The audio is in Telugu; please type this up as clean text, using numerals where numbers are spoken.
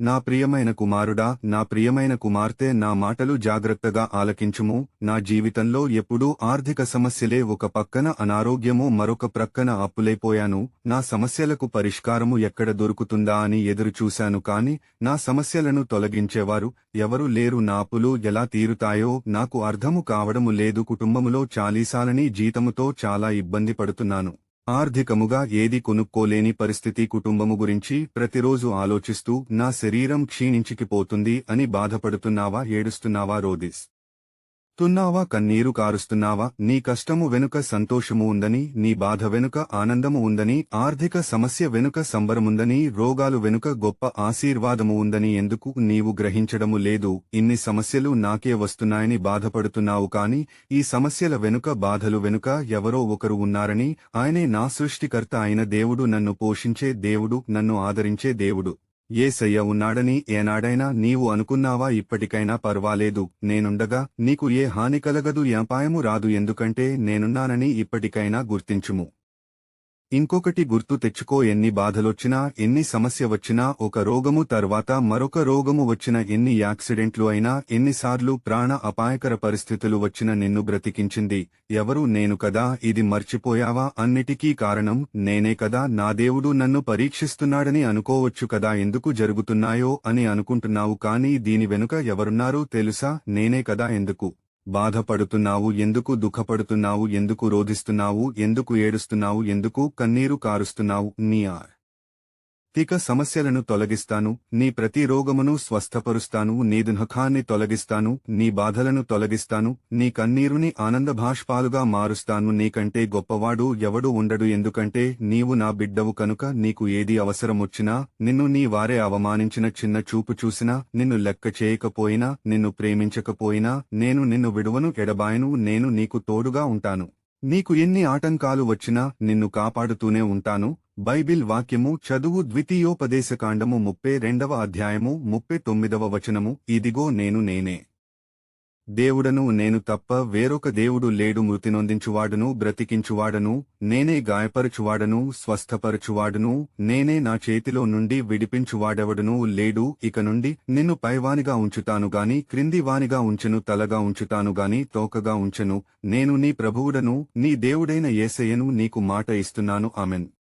నా ప్రియమైన కుమారుడా, నా ప్రియమైన కుమార్తె, నా మాటలు జాగ్రత్తగా ఆలకించుము. నా జీవితంలో ఎప్పుడూ ఆర్థిక సమస్యలే, ఒక పక్కన అనారోగ్యము, మరొక ప్రక్కన అప్పులైపోయాను. నా సమస్యలకు పరిష్కారము ఎక్కడ దొరుకుతుందా అని ఎదురుచూశాను, కాని నా సమస్యలను తొలగించేవారు ఎవరు లేరు. నా అప్పులు ఎలా తీరుతాయో నాకు అర్థము కావడము లేదు. కుటుంబములో చాలీసాలని జీతముతో చాలా ఇబ్బంది పడుతున్నాను. ఆర్థికముగా ఏది కొనుక్కోలేని పరిస్థితి. కుటుంబము గురించి ప్రతిరోజు ఆలోచిస్తూ నా శరీరం క్షీణించికిపోతుంది అని బాధపడుతున్నావా? ఏడుస్తున్నావా? తున్నావా? కన్నీరు కారుస్తున్నావా? నీ కష్టము వెనుక సంతోషము ఉందని, నీ బాధ వెనుక ఆనందము ఉందని, ఆర్థిక సమస్య వెనుక సంబరముందని, రోగాలు వెనుక గొప్ప ఆశీర్వాదము ఉందని ఎందుకు నీవు గ్రహించడము లేదు? ఇన్ని సమస్యలు నాకే వస్తున్నాయని బాధపడుతున్నావు, కాని ఈ సమస్యల వెనుక, బాధలు వెనుక ఎవరో ఒకరు ఉన్నారని, ఆయనే నా సృష్టికర్త అయిన దేవుడు, నన్ను పోషించే దేవుడు, నన్ను ఆదరించే దేవుడు యేసయ్య ఉన్నాడని ఏనాడైనా నీవు అనుకున్నావా? ఇప్పటికైనా పర్వాలేదు, నేనుండగా నీకు ఏ హాని కలగదు, అపాయము రాదు, ఎందుకంటే నేనున్నానని ఇప్పటికైనా గుర్తించుము. ఇంకొకటి గుర్తు తెచ్చుకో, ఎన్ని బాధలొచ్చినా, ఎన్ని సమస్య వచ్చినా, ఒక రోగము తర్వాత మరొక రోగము వచ్చిన, ఎన్ని యాక్సిడెంట్లు అయినా, ఎన్నిసార్లు ప్రాణ అపాయకర పరిస్థితులు వచ్చిన నిన్ను బ్రతికించింది ఎవరు? నేను కదా. ఇది మర్చిపోయావా? అన్నిటికీ కారణం నేనే కదా. నా దేవుడు నన్ను పరీక్షిస్తున్నాడని అనుకోవచ్చు కదా. ఎందుకు జరుగుతున్నాయో అని అనుకుంటున్నావు, కానీ దీని వెనుక ఎవరున్నారో తెలుసా? నేనే కదా. ఎందుకు బాధపడుతున్నావు? ఎందుకు దుఃఖపడుతున్నావు? ఎందుకు రోధిస్తున్నావు? ఎందుకు ఏడుస్తున్నావు? ఎందుకు కన్నీరు కారుస్తున్నావు? నీ ఆర్థిక సమస్యలను తొలగిస్తాను, నీ ప్రతి రోగమును స్వస్థపరుస్తాను, నీ దుఃఖాన్ని తొలగిస్తాను, నీ బాధలను తొలగిస్తాను, నీ కన్నీరుని ఆనందభాష్పాలుగా మారుస్తాను. నీకంటే గొప్పవాడు ఎవడు ఉండడు, ఎందుకంటే నీవు నా బిడ్డవు కనుక. నీకు ఏది అవసరమొచ్చినా, నిన్ను నీ వారే అవమానించిన, చిన్న చూపు చూసినా, నిన్ను లెక్క చేయకపోయినా, నిన్ను ప్రేమించకపోయినా, నేను నిన్ను విడువను, ఎడబాయను. నేను నీకు తోడుగా ఉంటాను. నీకు ఎన్ని ఆటంకాలు వచ్చినా నిన్ను కాపాడుతూనే ఉంటాను. బైబిల్ వాక్యము చదువు. ద్వితీయోపదేశకాండము 32వ అధ్యాయము 39వ వచనము. ఇదిగో నేనే దేవుడను, నేను తప్ప వేరొక దేవుడు లేడు. మృతి నొందించువాడను, బ్రతికించువాడను నేనే, గాయపరచువాడను, స్వస్థపరచువాడను నేనే, నా చేతిలో నుండి విడిపించువాడెవడనూ లేడు. ఇక నుండి నిన్ను పైవానిగా ఉంచుతాను గాని క్రిందివానిగా ఉంచెను, తలగా ఉంచుతాను గాని తోకగా ఉంచెను. నేను నీ ప్రభువుడను, నీ దేవుడైన యేసయ్యను నీకు మాట ఇస్తున్నాను. ఆమెన్.